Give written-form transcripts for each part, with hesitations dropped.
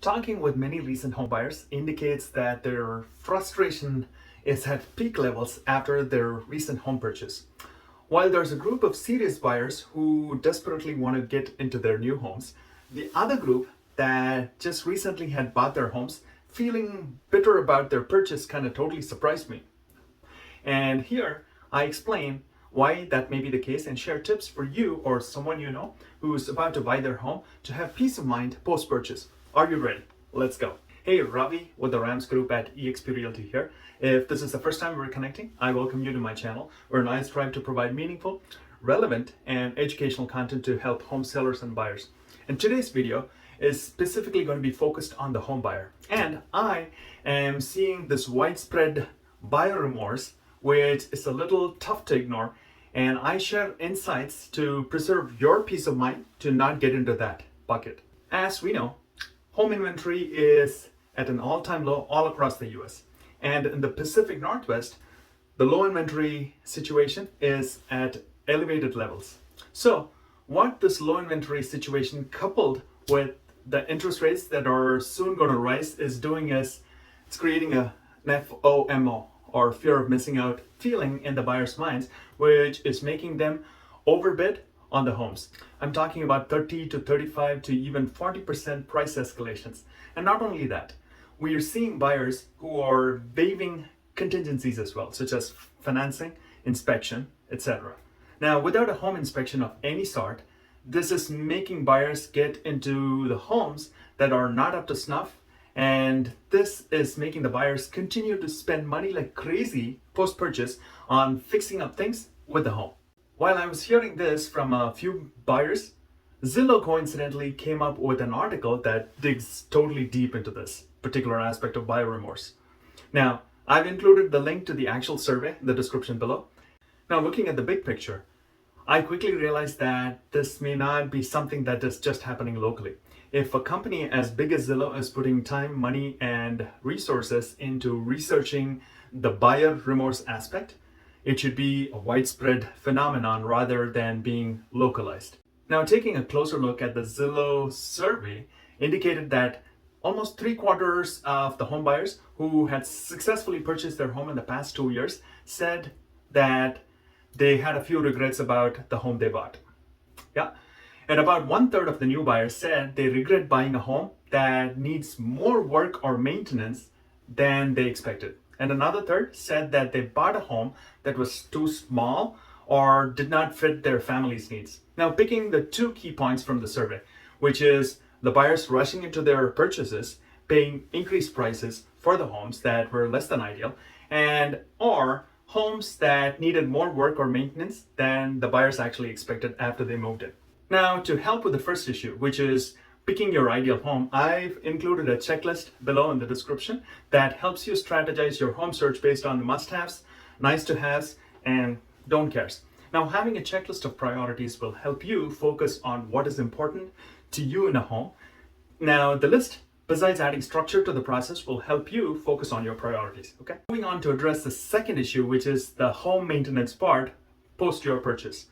Talking with many recent home buyers indicates that their frustration is at peak levels after their recent home purchase. While there's a group of serious buyers who desperately want to get into their new homes, the other group that just recently had bought their homes feeling bitter about their purchase kind of totally surprised me. And here I explain why that may be the case and share tips for you or someone you know who's about to buy their home to have peace of mind post-purchase. Are you ready? Let's go. Hey, Ravi with the Rams Group at eXp Realty here. If this is the first time we're connecting, I welcome you to my channel where I strive to provide meaningful, relevant, and educational content to help home sellers and buyers. And today's video is specifically going to be focused on the home buyer. And I am seeing this widespread buyer remorse, which is a little tough to ignore. And I share insights to preserve your peace of mind to not get into that bucket. As we know, home inventory is at an all-time low all across the US. And in the Pacific Northwest, the low inventory situation is at elevated levels. So what this low inventory situation coupled with the interest rates that are soon going to rise is doing is it's creating an FOMO, or fear of missing out feeling in the buyer's minds, which is making them overbid on the homes. I'm talking about 30 to 35 to even 40% price escalations. And not only that, we are seeing buyers who are waiving contingencies as well, such as financing, inspection, etc. Now, without a home inspection of any sort, this is making buyers get into the homes that are not up to snuff, and this is making the buyers continue to spend money like crazy post-purchase on fixing up things with the home. While I was hearing this from a few buyers, Zillow coincidentally came up with an article that digs totally deep into this particular aspect of buyer remorse. Now, I've included the link to the actual survey in the description below. Now, looking at the big picture, I quickly realized that this may not be something that is just happening locally. If a company as big as Zillow is putting time, money, and resources into researching the buyer remorse aspect, it should be a widespread phenomenon rather than being localized. Now, taking a closer look at the Zillow survey indicated that almost 3/4 of the home buyers who had successfully purchased their home in the past 2 years said that they had a few regrets about the home they bought. Yeah. And about 1/3 of the new buyers said they regret buying a home that needs more work or maintenance than they expected. And another third said that they bought a home that was too small or did not fit their family's needs. Now, picking the two key points from the survey, which is the buyers rushing into their purchases, paying increased prices for the homes that were less than ideal, and or homes that needed more work or maintenance than the buyers actually expected after they moved in. Now, to help with the first issue, which is picking your ideal home, I've included a checklist below in the description that helps you strategize your home search based on the must-haves, nice-to-haves, and don't cares. Now, having a checklist of priorities will help you focus on what is important to you in a home. Now, the list, besides adding structure to the process, will help you focus on your priorities, okay? Moving on to address the second issue, which is the home maintenance part post your purchase.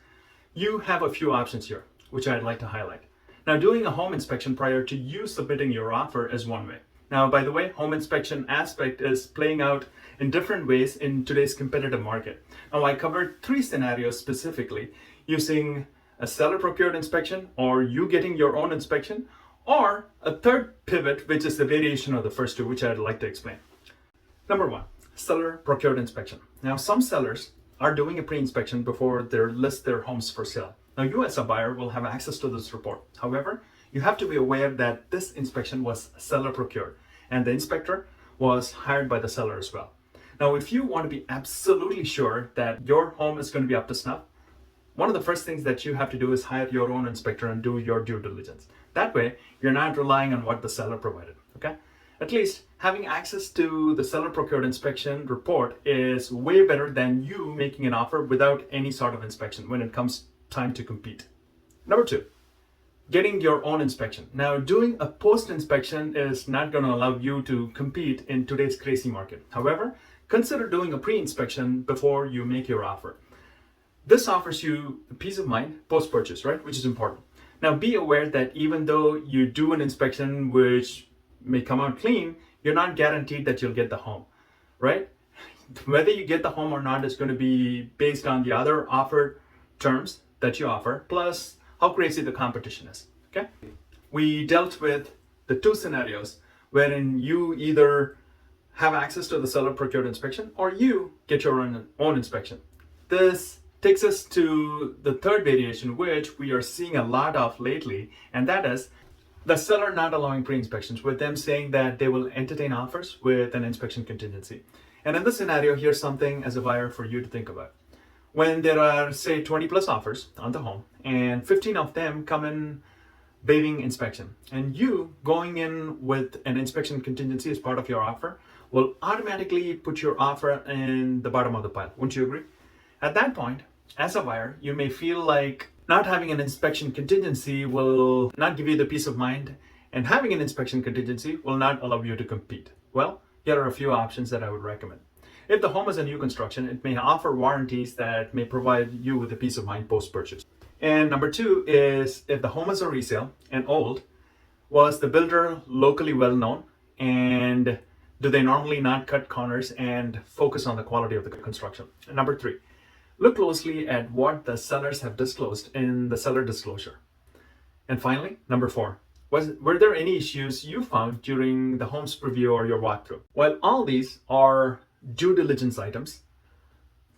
You have a few options here, which I'd like to highlight. Now, doing a home inspection prior to you submitting your offer is one way. Now, by the way, home inspection aspect is playing out in different ways in today's competitive market. Now, I covered 3 scenarios specifically using a seller procured inspection, or you getting your own inspection, or a third pivot, which is the variation of the first two, which I'd like to explain. Number 1, seller procured inspection. Now, some sellers are doing a pre-inspection before they list their homes for sale. Now, you as a buyer will have access to this report. However, you have to be aware that this inspection was seller procured and the inspector was hired by the seller as well. Now, if you want to be absolutely sure that your home is going to be up to snuff, one of the first things that you have to do is hire your own inspector and do your due diligence. That way, you're not relying on what the seller provided, okay? At least having access to the seller procured inspection report is way better than you making an offer without any sort of inspection when it comes time to compete. Number 2, getting your own inspection. Now, doing a post-inspection is not going to allow you to compete in today's crazy market. However, consider doing a pre-inspection before you make your offer. This offers you peace of mind post-purchase, right? Which is important. Now, be aware that even though you do an inspection which may come out clean, you're not guaranteed that you'll get the home, right? Whether you get the home or not is going to be based on the other offered terms that you offer, plus how crazy the competition is, okay? We dealt with the two scenarios wherein you either have access to the seller procured inspection or you get your own inspection. This takes us to the third variation, which we are seeing a lot of lately, and that is the seller not allowing pre-inspections, with them saying that they will entertain offers with an inspection contingency. And in this scenario, here's something as a buyer for you to think about. When there are, say, 20 plus offers on the home and 15 of them come in waiving inspection, and you going in with an inspection contingency as part of your offer will automatically put your offer in the bottom of the pile. Wouldn't you agree? At that point, as a buyer, you may feel like not having an inspection contingency will not give you the peace of mind, and having an inspection contingency will not allow you to compete. Well, here are a few options that I would recommend. If the home is a new construction, it may offer warranties that may provide you with a peace of mind post-purchase. And number two is, if the home is a resale and old, was the builder locally well known, and do they normally not cut corners and focus on the quality of the construction? And number three, look closely at what the sellers have disclosed in the seller disclosure. And finally, number four, were there any issues you found during the home's preview or your walkthrough? While all these are due diligence items,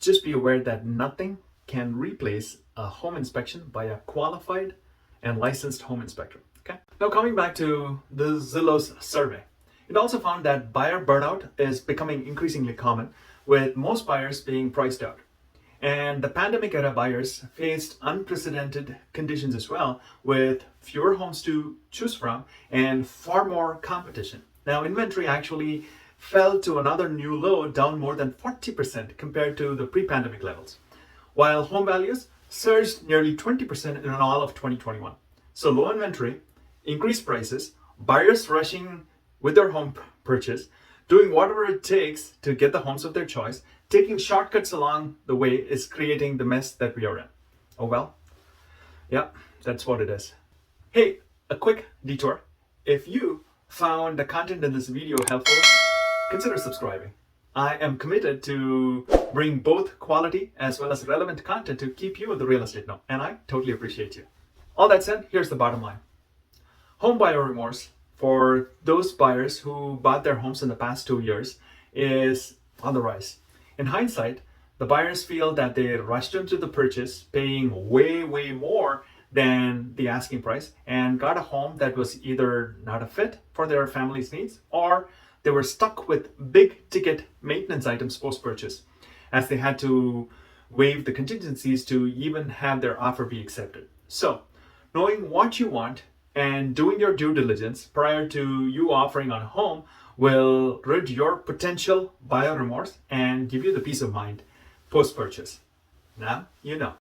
just be aware that nothing can replace a home inspection by a qualified and licensed home inspector. Okay. Now coming back to the Zillow's survey, it also found that buyer burnout is becoming increasingly common, with most buyers being priced out. And the pandemic era buyers faced unprecedented conditions as well, with fewer homes to choose from and far more competition. Now inventory actually fell to another new low, down more than 40% compared to the pre-pandemic levels, while home values surged nearly 20% in all of 2021. So low inventory, increased prices, buyers rushing with their home purchase, doing whatever it takes to get the homes of their choice, taking shortcuts along the way, is creating the mess that we are in. Oh well, yeah, that's what it is. Hey, a quick detour. If you found the content in this video helpful, consider subscribing. I am committed to bring both quality as well as relevant content to keep you in the real estate know, and I totally appreciate you. All that said, here's the bottom line. Home buyer remorse for those buyers who bought their homes in the past 2 years is on the rise. In hindsight, the buyers feel that they rushed into the purchase, paying way more than the asking price, and got a home that was either not a fit for their family's needs, or they were stuck with big ticket maintenance items post-purchase, as they had to waive the contingencies to even have their offer be accepted. So, knowing what you want and doing your due diligence prior to you offering on a home will rid your potential buyer remorse and give you the peace of mind post-purchase. Now you know.